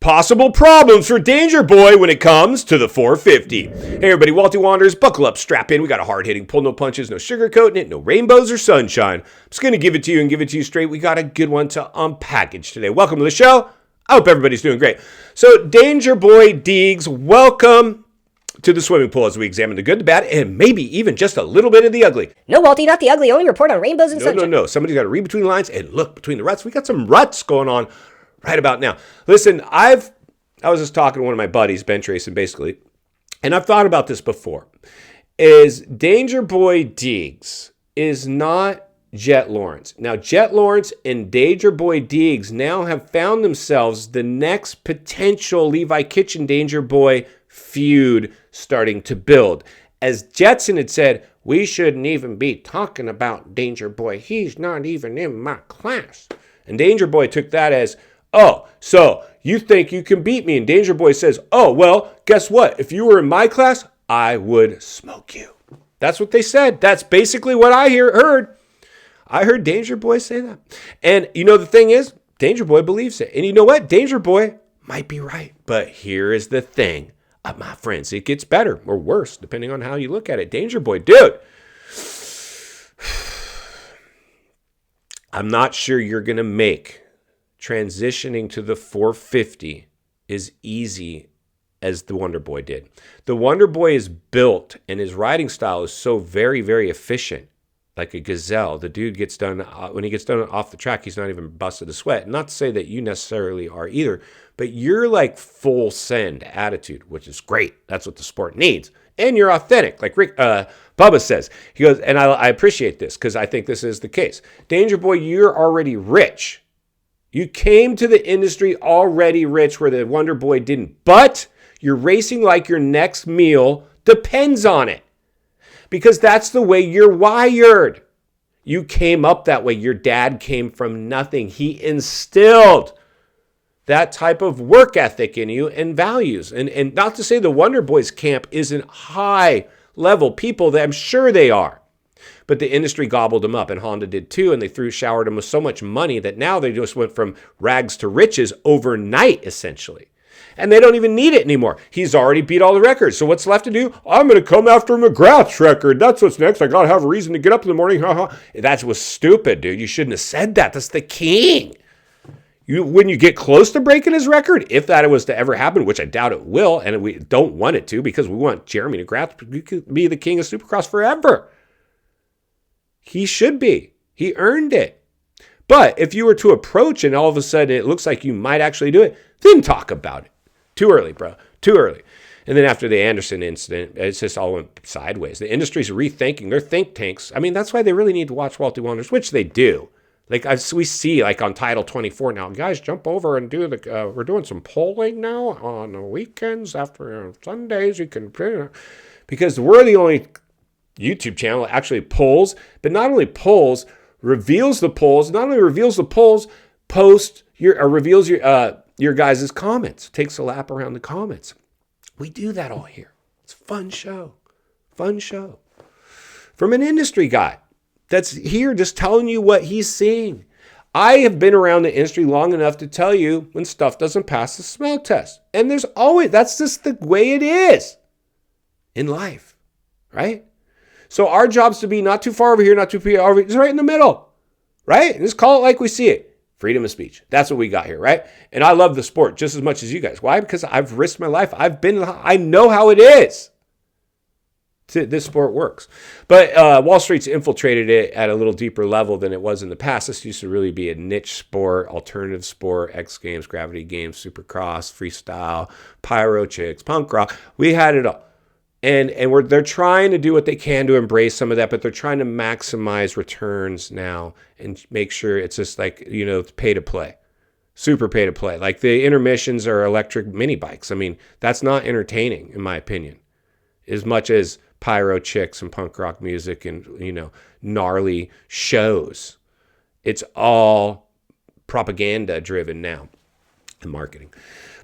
possible problems for Danger Boy when it comes to the 450. Hey everybody, Walty Wanderers, buckle up, strap in. We got a hard-hitting pull, no punches, no sugarcoating it, no rainbows or sunshine. I'm just going to give it to you and give it to you straight. We got a good one to unpackage today. Welcome to the show. I hope everybody's doing great. So Danger Boy Deegs, welcome to the swimming pool as we examine the good, the bad, and maybe even just a little bit of the ugly. No, Walty, not the ugly. Only report on rainbows and sunshine. No. Somebody's got to read between the lines and look between the ruts. We got some ruts going on right about now. Listen, I was just talking to one of my buddies, bench racing basically, and I've thought about this before. Is Danger Boy Deegs is not Jett Lawrence. Now, Jett Lawrence and Danger Boy Deegs now have found themselves the next potential Levi Kitchen Danger Boy feud starting to build. As Jetson had said, we shouldn't even be talking about Danger Boy. He's not even in my class. And Danger Boy took that as, oh, so you think you can beat me? And Danger Boy says, oh, well, guess what? If you were in my class, I would smoke you. That's what they said. That's basically what I heard. I heard Danger Boy say that. And you know, the thing is, Danger Boy believes it. And you know what? Danger Boy might be right. But here is the thing, my friends. It gets better or worse, depending on how you look at it. Danger Boy, dude. I'm not sure you're going to make transitioning to the 450 as easy as the Wonder Boy did. The Wonder Boy is built, and his riding style is so very, very efficient, like a gazelle. The dude gets done, when he gets done off the track, he's not even busted a sweat. Not to say that you necessarily are either, but you're like full send attitude, which is great. That's what the sport needs. And you're authentic, like Bubba says. He goes, and I appreciate this because I think this is the case. Danger Boy, you're already rich. You came to the industry already rich where the Wonder Boy didn't. But you're racing like your next meal depends on it. Because that's the way you're wired. You came up that way. Your dad came from nothing. He instilled that type of work ethic in you and values. And not to say the Wonder Boys camp isn't high level people, that I'm sure they are. But the industry gobbled them up, and Honda did too, and they showered them with so much money that now they just went from rags to riches overnight, essentially. And they don't even need it anymore. He's already beat all the records. So what's left to do? I'm going to come after McGrath's record. That's what's next. I got to have a reason to get up in the morning. That was stupid, dude. You shouldn't have said that. That's the king. When you get close to breaking his record, if that was to ever happen, which I doubt it will, and we don't want it to because we want Jeremy McGrath to be the king of Supercross forever. He should be. He earned it. But if you were to approach and all of a sudden it looks like you might actually do it, then talk about it. Too early, bro. Too early. And then after the Anderson incident, it's just all went sideways. The industry's rethinking their think tanks. I mean, that's why they really need to watch Walty Wanderers, which they do. Like we see, like on Title 24 now, guys, jump over and do we're doing some polling now on the weekends after Sundays. You can, because we're the only YouTube channel that actually polls, but not only polls, reveals the polls, not only reveals the polls, reveals your guys' comments, takes a lap around the comments. We do that all here. It's a fun show. From an industry guy that's here just telling you what he's seeing. I have been around the industry long enough to tell you when stuff doesn't pass the smell test. And that's just the way it is in life, right? So our job's to be not too far over here, not too far over here, just right in the middle, right? Just call it like we see it. Freedom of speech. That's what we got here, right? And I love the sport just as much as you guys. Why? Because I've risked my life. I know how it is. This sport works. But Wall Street's infiltrated it at a little deeper level than it was in the past. This used to really be a niche sport, alternative sport, X Games, Gravity Games, Supercross, freestyle, pyro chicks, punk rock. We had it all. And they're trying to do what they can to embrace some of that, but they're trying to maximize returns now and make sure it's just like, pay to play. Super pay to play. Like the intermissions are electric mini bikes. I mean, that's not entertaining, in my opinion, as much as pyro chicks and punk rock music and, gnarly shows. It's all propaganda driven now and marketing.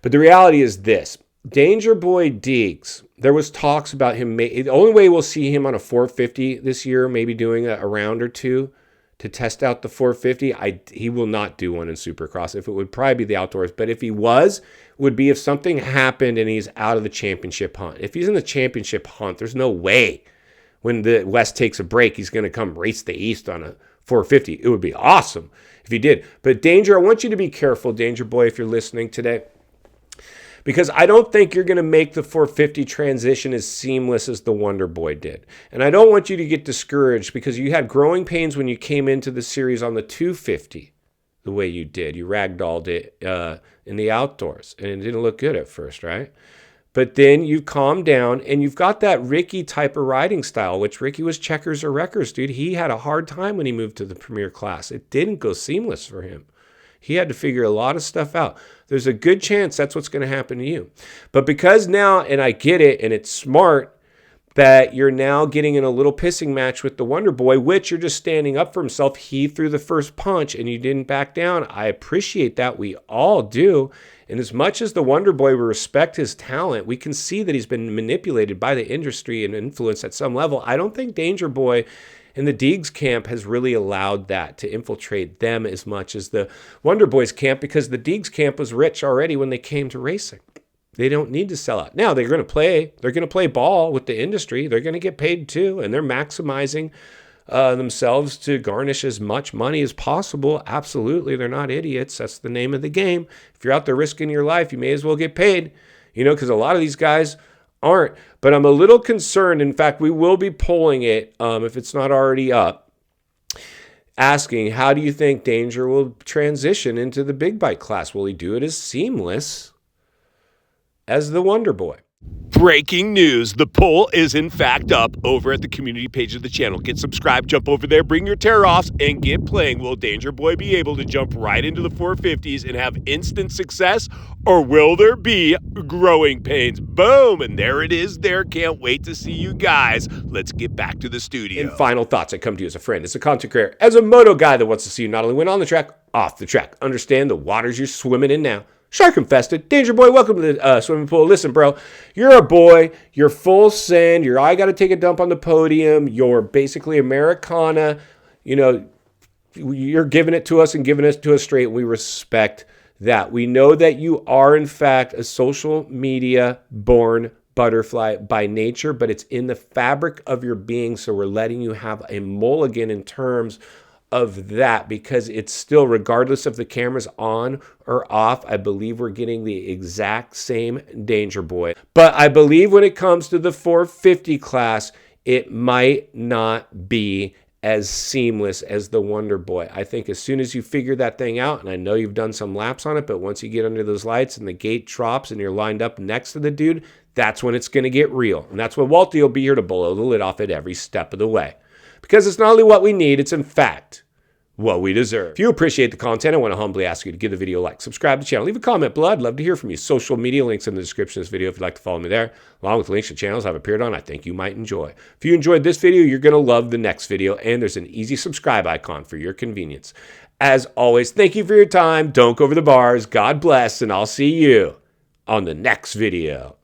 But the reality is this. Danger Boy Deegs, there was talks about him. The only way we'll see him on a 450 this year, maybe doing a round or two, to test out the 450. He will not do one in Supercross. If it would probably be the outdoors, but if he was, it would be if something happened and he's out of the championship hunt. If he's in the championship hunt, there's no way when the West takes a break, he's going to come race the East on a 450. It would be awesome if he did. But Danger, I want you to be careful, Danger Boy, if you're listening today, because I don't think you're going to make the 450 transition as seamless as the Wonder Boy did. And I don't want you to get discouraged because you had growing pains when you came into the series on the 250 the way you did. You ragdolled it in the outdoors, and it didn't look good at first, right? But then you calmed down, and you've got that Ricky type of riding style, which Ricky was checkers or wreckers, dude. He had a hard time when he moved to the Premier class. It didn't go seamless for him. He had to figure a lot of stuff out. There's a good chance that's what's going to happen to you. But because now, and I get it, and it's smart, that you're now getting in a little pissing match with the Wonder Boy, which you're just standing up for himself. He threw the first punch, and you didn't back down. I appreciate that. We all do. And as much as the Wonder Boy, we respect his talent, we can see that he's been manipulated by the industry and influenced at some level. I don't think Danger Boy in the Deegs camp has really allowed that to infiltrate them as much as the Wonder Boys camp, because the Deegs camp was rich already when they came to racing. They don't need to sell out. Now they're going to play ball with the industry. They're going to get paid too, and they're maximizing themselves to garnish as much money as possible. Absolutely, they're not idiots. That's the name of the game. If you're out there risking your life, you may as well get paid, because a lot of these guys aren't. But I'm a little concerned. In fact, we will be polling it if it's not already up, asking, how do you think Danger will transition into the big bike class? Will he do it as seamless as the Wonder Boy? Breaking news. The poll is in fact up over at the community page of the channel. Get subscribed, jump over there, bring your tear-offs, and get playing. Will Danger Boy be able to jump right into the 450s and have instant success, or will there be growing pains? Boom! And there it is there. Can't wait to see you guys. Let's get back to the studio. And final thoughts. I come to you as a friend, as a content creator, as a moto guy that wants to see you not only win on the track, off the track. Understand the waters you're swimming in now. Shark infested. Danger Boy, welcome to the swimming pool. Listen, bro, you're a boy. You're full send. I got to take a dump on the podium. You're basically Americana. You're giving it to us and giving it to us straight. We respect that. We know that you are, in fact, a social media born butterfly by nature, but it's in the fabric of your being. So we're letting you have a mulligan in terms of that, because it's still, regardless of the camera's on or off, I believe we're getting the exact same Danger Boy. But I believe when it comes to the 450 class, it might not be as seamless as the Wonder Boy. I think as soon as you figure that thing out, and I know you've done some laps on it, but once you get under those lights and the gate drops and you're lined up next to the dude, that's when it's going to get real. And that's when Walty will be here to blow the lid off it every step of the way. Because it's not only what we need, it's in fact what we deserve. If you appreciate the content, I want to humbly ask you to give the video a like, subscribe to the channel, leave a comment below. I'd love to hear from you. Social media links in the description of this video if you'd like to follow me there, along with links to channels I've appeared on I think you might enjoy. If you enjoyed this video, you're going to love the next video, and there's an easy subscribe icon for your convenience. As always, thank you for your time. Don't go over the bars. God bless, and I'll see you on the next video.